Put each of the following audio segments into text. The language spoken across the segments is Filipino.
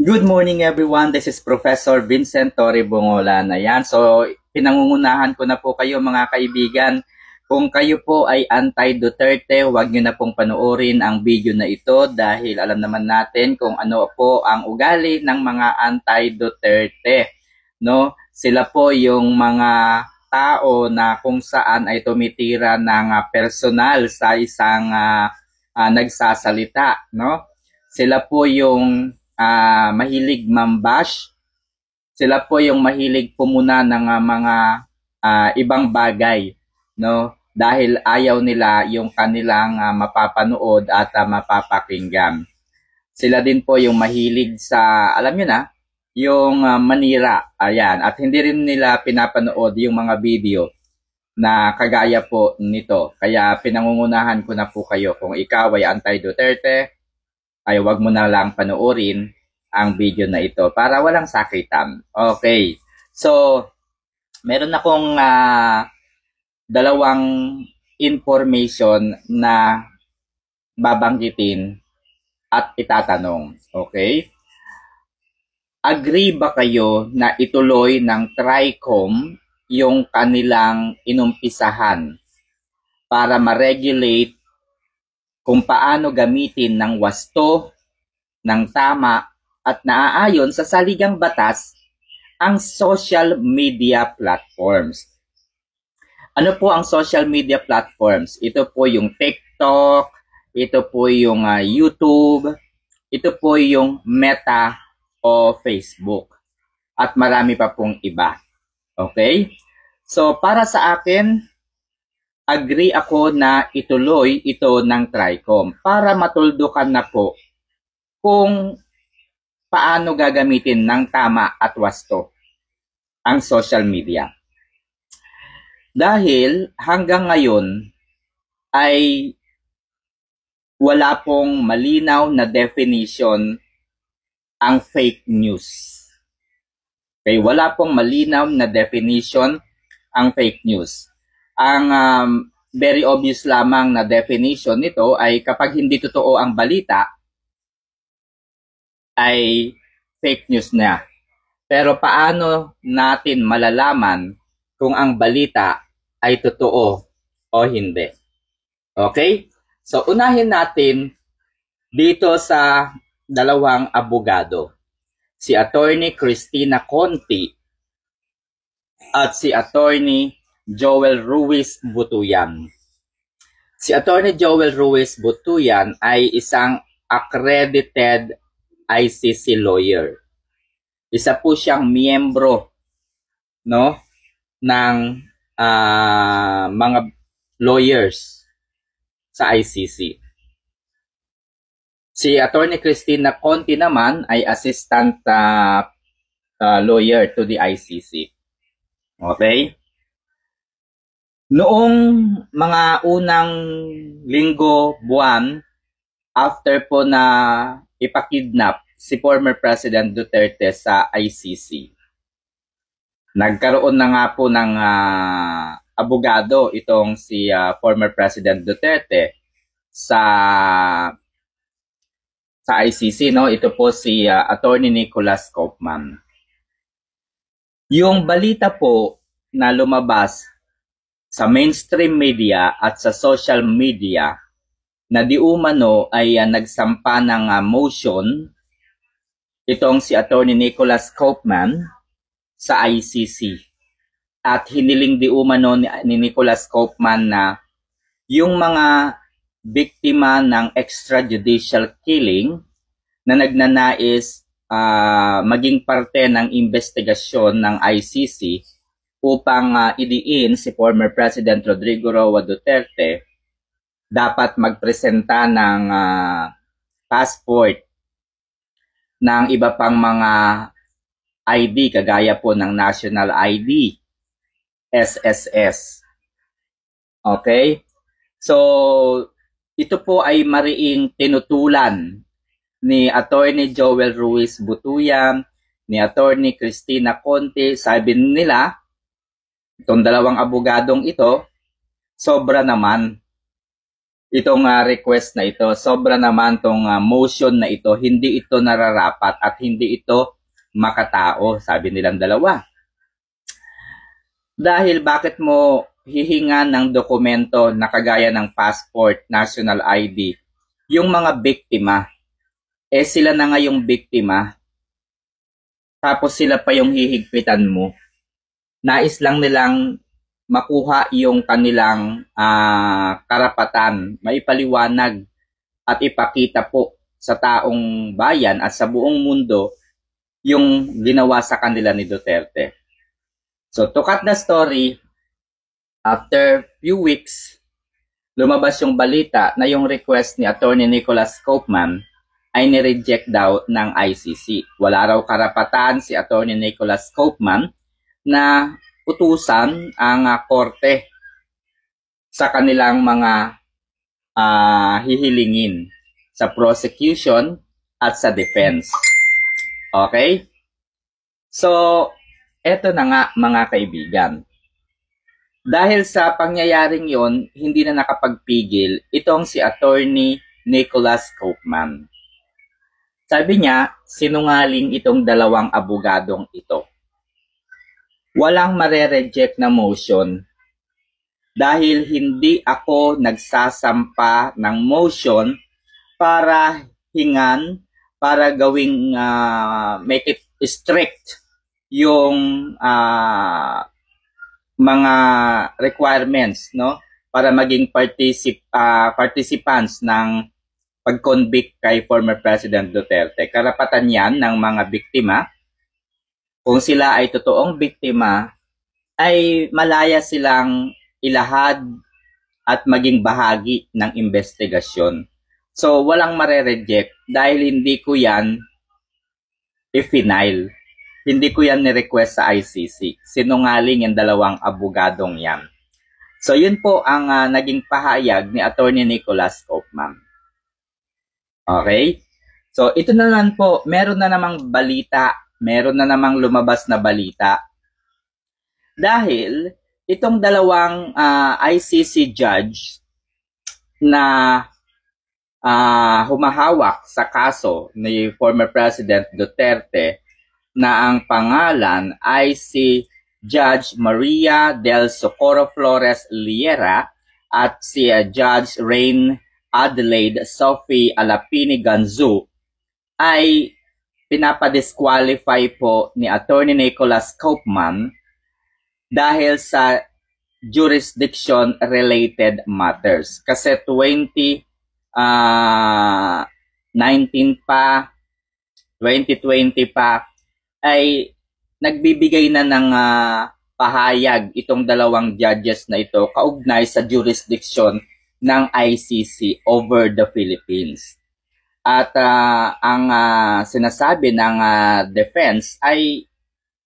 Good morning everyone, this is Professor Vincent Torre Bongolan. Ayan, so pinangungunahan ko na po kayo mga kaibigan. Kung kayo po ay anti-Duterte, huwag nyo na pong panoorin ang video na ito dahil alam naman natin kung ano po ang ugali ng mga anti-Duterte. No? Sila po yung mga tao na kung saan ay tumitira ng personal sa isang nagsasalita. No? Sila po yung mahilig mambash. Sila po yung mahilig pumuna ng mga ibang bagay, no? Dahil ayaw nila yung kanilang mapapanood at mapapakinggan. Sila din po yung mahilig sa, alam nyo na, yung manira. Ayan. At hindi rin nila pinapanood yung mga video na kagaya po nito. Kaya pinangungunahan ko na po kayo kung ikaw ay anti-Duterte, ay wag mo na lang panoorin ang video na ito para walang sakitan. Okay. So, meron akong dalawang information na babanggitin at itatanong. Okay? Agree ba kayo na ituloy ng TRICOM yung kanilang inumpisahan para ma-regulate kung paano gamitin ng wasto, ng tama, at naaayon sa saligang batas ang social media platforms. Ano po ang social media platforms? Ito po yung TikTok, ito po yung YouTube, ito po yung Meta o Facebook, at marami pa pong iba. Okay? So, para sa akin, agree ako na ituloy ito ng TRICOM para matuldukan na po kung paano gagamitin ng tama at wasto ang social media. Dahil hanggang ngayon ay wala pong malinaw na definition ang fake news. Okay, wala pong malinaw na definition ang fake news. Ang very obvious lamang na definition nito ay kapag hindi totoo ang balita, ay fake news na. Pero paano natin malalaman kung ang balita ay totoo o hindi? Okay? So, unahin natin dito sa dalawang abogado. Si Attorney Cristina Conti at si Attorney Joel Ruiz Butuyan. Si Attorney Joel Ruiz Butuyan ay isang accredited ICC lawyer. Isa po siyang miyembro, no, ng mga lawyers sa ICC. Si Attorney Cristina Conti naman ay assistant lawyer to the ICC. Okay? Noong mga unang linggo, buwan, after po na ipakidnap si former President Duterte sa ICC, nagkaroon na nga po ng abogado itong si former President Duterte sa ICC, no? Ito po si Attorney Nicholas Kaufman. Yung balita po na lumabas sa mainstream media at sa social media na di umano ay nagsampa ng motion itong si Attorney Nicholas Kaufman sa ICC. At hiniling di umano ni Nicholas Kaufman na yung mga biktima ng extrajudicial killing na nagnanais maging parte ng investigasyon ng ICC upang idiin si former President Rodrigo Roa Duterte, dapat magpresenta ng passport ng iba pang mga ID, kagaya po ng National ID, SSS. Okay? So, ito po ay mariing tinutulan ni Attorney Joel Ruiz Butuyan, ni Attorney Cristina Conti. Sabi nila, itong dalawang abogadong ito, sobra naman. itong request na ito. Sobra naman tong motion na ito. Hindi ito nararapat at hindi ito makatao, sabi nilang dalawa. Dahil bakit mo hihingan ng dokumento na kagaya ng passport, national ID, yung mga biktima, sila na nga yung biktima, tapos sila pa yung hihigpitan mo. Nais lang nilang makuha yung kanilang karapatan, maipaliwanag at ipakita po sa taong bayan at sa buong mundo yung ginawa sa kanila ni Duterte. So to cut the story, after few weeks, lumabas yung balita na yung request ni Attorney Nicholas Koopman ay nireject daw ng ICC. Wala raw karapatan si Attorney Nicholas Koopman na utusan ang korte sa kanilang mga hihilingin sa prosecution at sa defense. Okay? So, eto na nga mga kaibigan. Dahil sa pangyayaring yon, hindi na nakapagpigil itong si Attorney Nicholas Koopman. Sabi niya, sinungaling itong dalawang abogadong ito. Walang mare-reject na motion dahil hindi ako nagsasampa ng motion para hingan, para gawing make it strict yung mga requirements, no, para maging participants ng pag-convict kay former President Duterte. Karapatan yan ng mga biktima. Kung sila ay totoong biktima, ay malaya silang ilahad at maging bahagi ng investigasyon. So, walang mare-reject dahil hindi ko yan i-final. Hindi ko yan ni-request sa ICC. Sinungaling yung dalawang abogadong yan. So, yun po ang naging pahayag ni Attorney Nicholas Koopman. Okay? So, ito na naman po, meron na namang balita, meron na namang lumabas na balita. Dahil, itong dalawang ICC judge na humahawak sa kaso ni former President Duterte, na ang pangalan ay si Judge Maria del Socorro Flores Liera at si Judge Rain Adelaide Sophie Alapini Ganzu ay pinapadisqualify po ni Attorney Nicholas Koopman dahil sa jurisdiction-related matters. Kasi 2019 pa, 2020 pa, ay nagbibigay na ng pahayag itong dalawang judges na ito kaugnay sa jurisdiction ng ICC over the Philippines. At ang sinasabi ng defense ay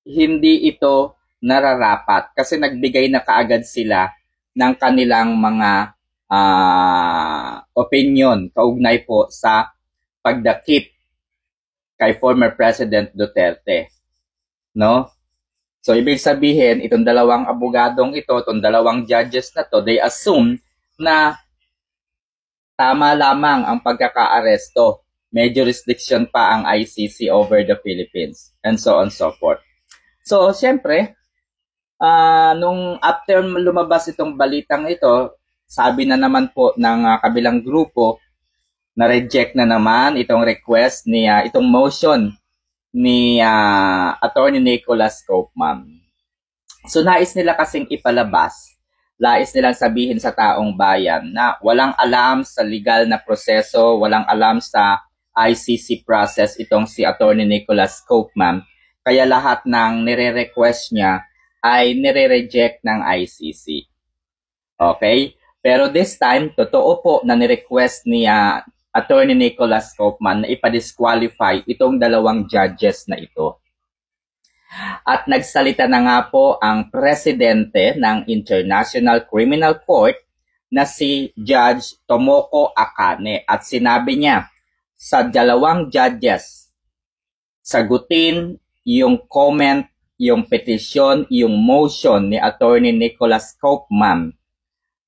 hindi ito nararapat kasi nagbigay na kaagad sila ng kanilang mga opinion kaugnay po sa pagdakip kay former President Duterte. No? So, ibig sabihin, itong dalawang abogadong ito, itong dalawang judges na to, they assume na tama lamang ang pagkaka-aresto. May jurisdiction pa ang ICC over the Philippines. And so on so forth. So, siyempre, nung after lumabas itong balitang ito, sabi na naman po ng kabilang grupo, na-reject na naman itong request ni itong motion ni Attorney Nicholas Koopman. So nais nila kasing ipalabas, nais nilang sabihin sa taong bayan na walang alam sa legal na proseso, walang alam sa ICC process itong si Attorney Nicholas Koopman, kaya lahat ng nire-request niya ay nire-reject ng ICC. Okay? Pero this time, totoo po na ni-request niya Attorney Nicholas Koopman na ipadisqualify itong dalawang judges na ito. At nagsalita na nga po ang presidente ng International Criminal Court na si Judge Tomoko Akane at sinabi niya sa dalawang judges, sagutin yung comment, yung petition, yung motion ni Attorney Nicholas Koopman.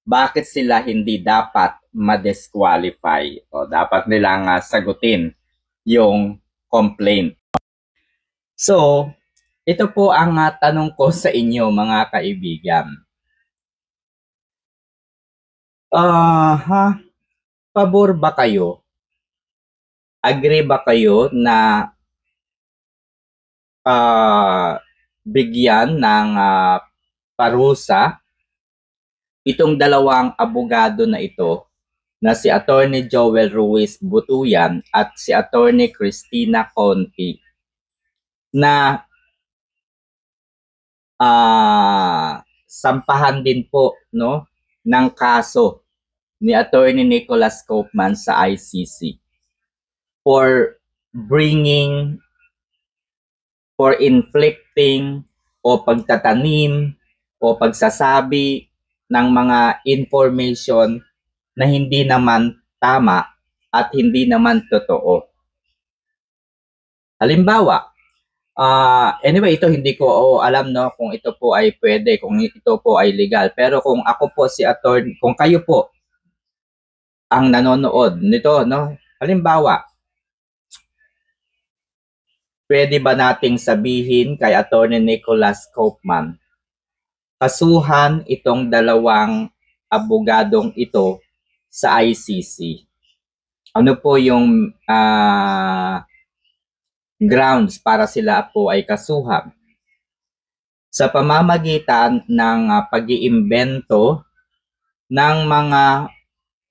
Bakit sila hindi dapat ma-disqualify. O, dapat nilang sagutin yung complaint. So, ito po ang tanong ko sa inyo mga kaibigan. Pabor ba kayo? Agree ba kayo na bigyan ng parusa itong dalawang abogado na ito na si Attorney Joel Ruiz Butuyan at si Attorney Cristina Conti na sampahan din po ng kaso ni Attorney Nicholas Koopman sa ICC for inflicting o pagtatanim o pagsasabi ng mga information na hindi naman tama at hindi naman totoo. Halimbawa, anyway, ito hindi ko alam kung ito po ay pwede, kung ito po ay legal. Pero kung ako po si attorney, kung kayo po ang nanonood nito, halimbawa, pwede ba nating sabihin kay Attorney Nicholas Koopman, kasuhan itong dalawang abogadong ito sa ICC? Ano po yung grounds para sila po ay kasuhan? Sa pamamagitan ng pag-iimbento ng mga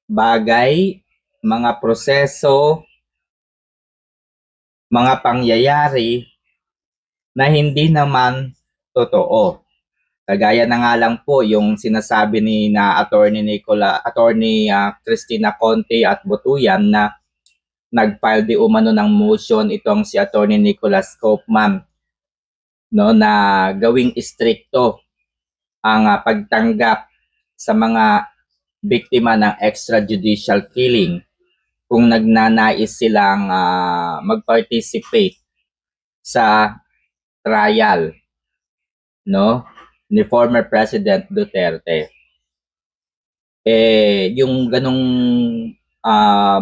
bagay, mga proseso, mga pangyayari na hindi naman totoo. Kagaya na nga lang po yung sinasabi ni Attorney Cristina Conti at Butuyan na nag-file di umano ng motion itong si Attorney Nicholas Koopman na gawing istrikto ang pagtanggap sa mga biktima ng extrajudicial killing kung nagnanais silang mag-participate sa trial ni former President Duterte. Yung ganong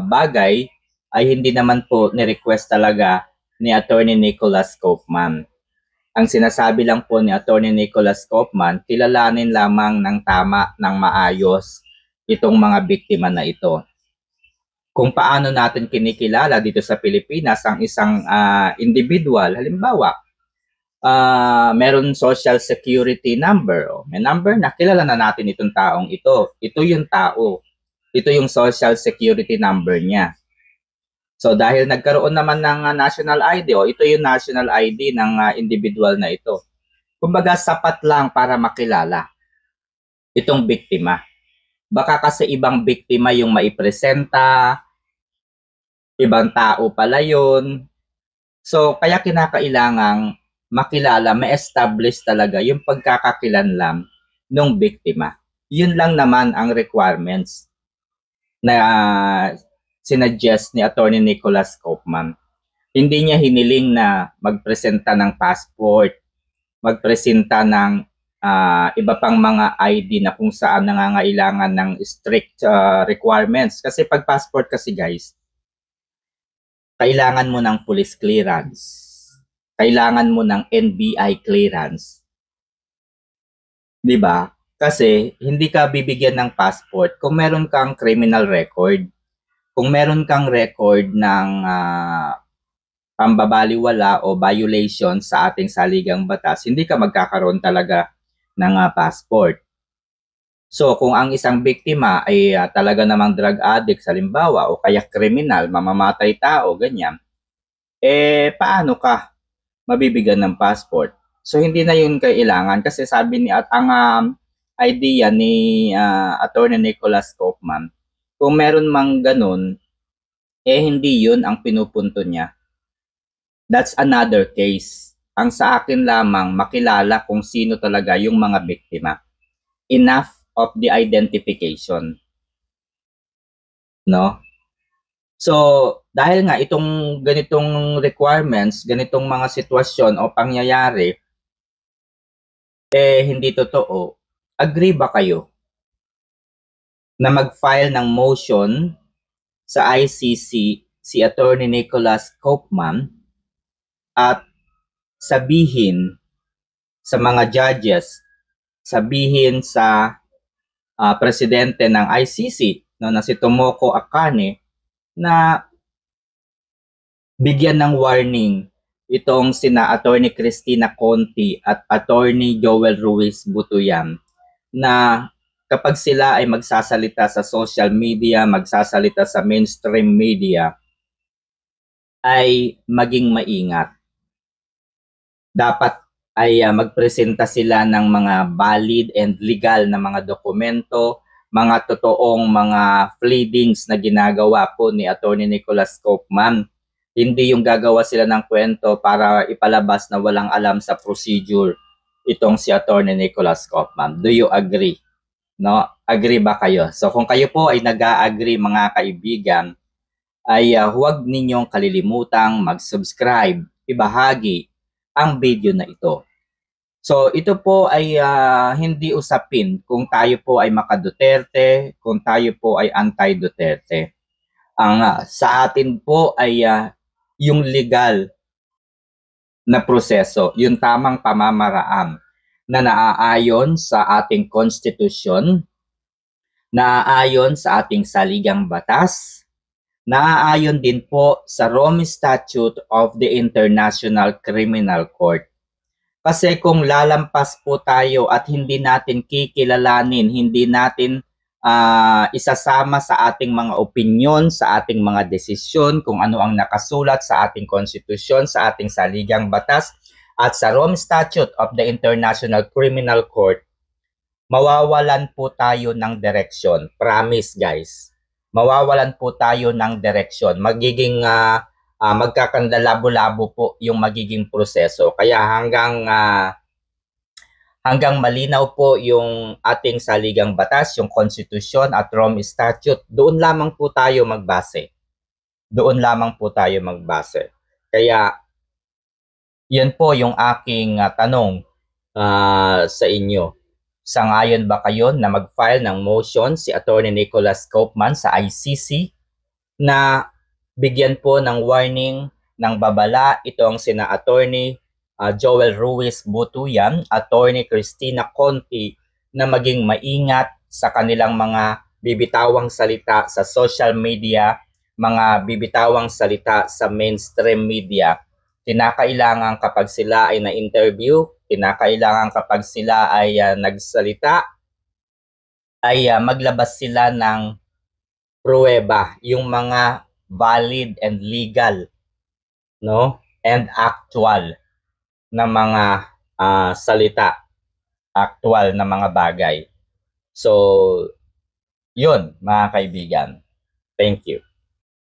bagay ay hindi naman po ni-request talaga ni Attorney Nicholas Koopman. Ang sinasabi lang po ni Attorney Nicholas Koopman, kilalanin lamang ng tama, ng maayos itong mga biktima na ito. Kung paano natin kinikilala dito sa Pilipinas ang isang individual, halimbawa, meron social security number. May number na, kilala na natin itong taong ito. Ito yung tao. Ito yung social security number niya. So dahil nagkaroon naman ng national ID, ito yung national ID ng individual na ito. Kumbaga sapat lang para makilala itong biktima. Baka kasi ibang biktima yung maipresenta, ibang tao pala yun. So kaya kinakailangang makilala, ma-establish talaga yung pagkakakilanlan ng biktima. Yun lang naman ang requirements na sinuggest ni Attorney Nicholas Koopman. Hindi niya hiniling na magpresenta ng passport, magpresenta ng iba pang mga ID na kung saan nangangailangan ng strict requirements. Kasi pag passport kasi guys, kailangan mo ng police clearance. Kailangan mo ng NBI clearance. 'Di ba? Kasi hindi ka bibigyan ng passport kung meron kang criminal record. Kung meron kang record ng pambabaliwala o violation sa ating saligang batas, hindi ka magkakaroon talaga ng passport. So kung ang isang biktima ay talaga namang drug addict halimbawa o kaya kriminal, mamamatay tao, ganyan, paano ka mabibigyan ng passport? So hindi na yun kailangan kasi sabi ni at ang idea ni Attorney Nicholas Koopman, kung meron mang ganun, hindi yun ang pinupunto niya. That's another case. Ang sa akin lamang makilala kung sino talaga yung mga biktima. Enough of the identification. No? So, dahil nga itong ganitong requirements, ganitong mga sitwasyon o pangyayari, hindi totoo, agree ba kayo na mag-file ng motion sa ICC si Attorney Nicholas Koopman at sabihin sa mga judges, sabihin sa presidente ng ICC na si Tomoko Akane na bigyan ng warning itong sina Attorney Cristina Conti at Attorney Joel Ruiz Butuyan na kapag sila ay magsasalita sa social media, magsasalita sa mainstream media, ay maging maingat. Dapat ay magpresenta sila ng mga valid and legal na mga dokumento, mga totoong mga pleadings na ginagawa po ni Attorney Nicholas Koopman. Hindi yung gagawa sila ng kwento para ipalabas na walang alam sa procedure itong si Attorney Nicholas Koopman. Do you agree? No? Agree ba kayo? So kung kayo po ay nag-agree mga kaibigan, ay huwag ninyong kalilimutang mag-subscribe, ibahagi ang video na ito. So ito po ay hindi usapin kung tayo po ay maka-Duterte, kung tayo po ay anti-Duterte. Ang sa atin po ay yung legal na proseso, yung tamang pamamaraan na naaayon sa ating konstitusyon, naaayon sa ating saligang batas, naaayon din po sa Rome Statute of the International Criminal Court. Kasi kung lalampas po tayo at hindi natin kikilalanin, hindi natin isasama sa ating mga opinyon, sa ating mga desisyon, kung ano ang nakasulat sa ating konstitusyon, sa ating saligang batas, at sa Rome Statute of the International Criminal Court, mawawalan po tayo ng direksyon. Promise guys. Mawawalan po tayo ng direksyon. Magiging magkakandalabo-labo po yung magiging proseso. Kaya hanggang malinaw po yung ating saligang batas, yung konstitusyon at Rome Statute, doon lamang po tayo magbase. Doon lamang po tayo magbase. Kaya yan po yung aking tanong sa inyo. Sangayon ba kayo na mag-file ng motion si Attorney Nicholas Koopman sa ICC na bigyan po ng warning ng babala itong sina Attorney Joel Ruiz Butuyan, Attorney Cristina Conti na maging maingat sa kanilang mga bibitawang salita sa social media, mga bibitawang salita sa mainstream media. Kinakailangan kapag sila ay na-interview, kinakailangan kapag sila ay nagsalita, ay maglabas sila ng pruweba, yung mga valid and legal, no, and actual na mga salita, actual na mga bagay. So, yun mga kaibigan. Thank you.